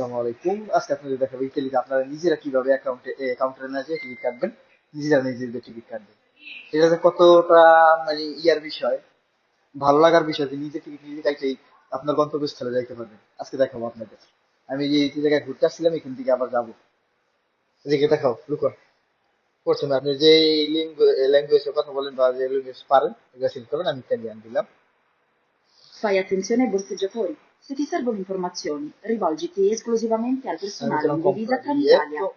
আসসালামু আলাইকুম। আজকে আপনাদের দেখাবো ইতালিতে আপনারা নিজেরা কিভাবে কাউন্টারে না যেয়ে টিকিট কাটবেন, নিজেরা নিজেদের টিকিট কাটবেন। এটা যে কতটা মানে ইয়ার বিষয়, ভালো লাগার বিষয় যে নিজে টিকিট নিজে কাটলেই আপনার গন্তব্যস্থলে যাইতে পারবেন। আজকে দেখাবো আপনাদের। আমি যে জায়গায় ঘুরতে আসছিলাম এখান থেকে আবার যাবো। এদিকে দেখাও, লুকো। প্রথমে আপনি যে ল্যাঙ্গুয়েজে কথা বলেন বা যে ল্যাঙ্গুয়েজ পারেন এগুলো সিলেক্ট করবেন। আমি ইতালিয়ান দিলাম। Fai attenzione ai borseggiatori. Se ti servono informazioni, rivolgiti esclusivamente al আমি personale দিলাম in divisa compra Trenitalia. biglietto.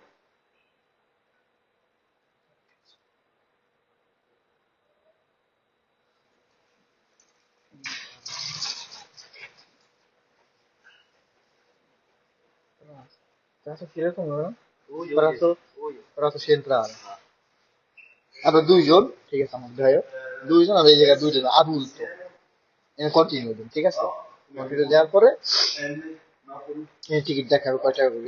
Adesso কিরকম হলো? ওরা তো সেন্ট্রাল। আমরা দুইজন, ঠিক আছে, আমার ভাই দুইজন, আর এই জায়গায় দুইজন আদুলত কন্টিনিউ দিন, ঠিক আছে। কন্টিনিউ দেওয়ার পরে টিকিট দেখাবে কয় টাকা করে,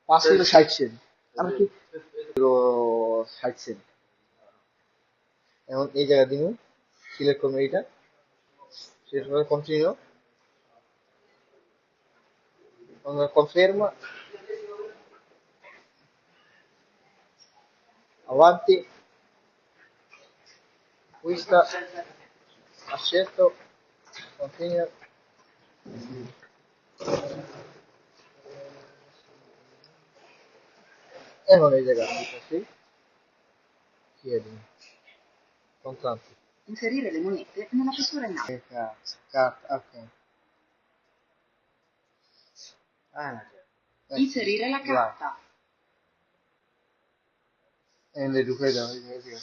5 ইউরো 60 সেন্ট। আমরা কি 60 সেন্ট। এখন এই জায়গা দিন সিলেক্ট করবো এইটা, সিলেক্ট করে continue, confirm, avanti, questa, accetto, continue. এখন এই জায়গা আমি দিতেছি chiedi contanti. Inserire le monete nella fessura in alto. Che cazzo, carta, ok. Ah, Inserire la vai. carta. এনে ঢুকাই দেওয়া হয়ে গেছে।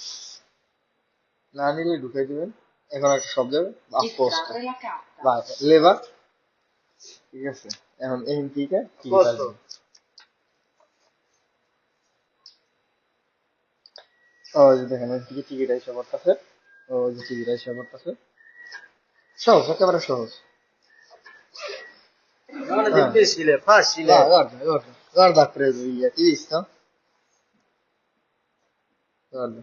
না নিলে ঢুকাই দিবেন। এখন একটা শব্দ হবে apposta, Estrarre la carta. vai, leva, ঠিক আছে। এখন এই থেকে কি আসবে? ওই যে দেখেন এদিকে টিকিট আইসা পড়তেছে, ওই যে টিকিট আইসা পড়তেছে। সহজ, একেবারে সহজ। Non è হ্যাঁ, difficile, facile. guarda, guarda, guarda, ha preso via, ti hai visto? Guarda.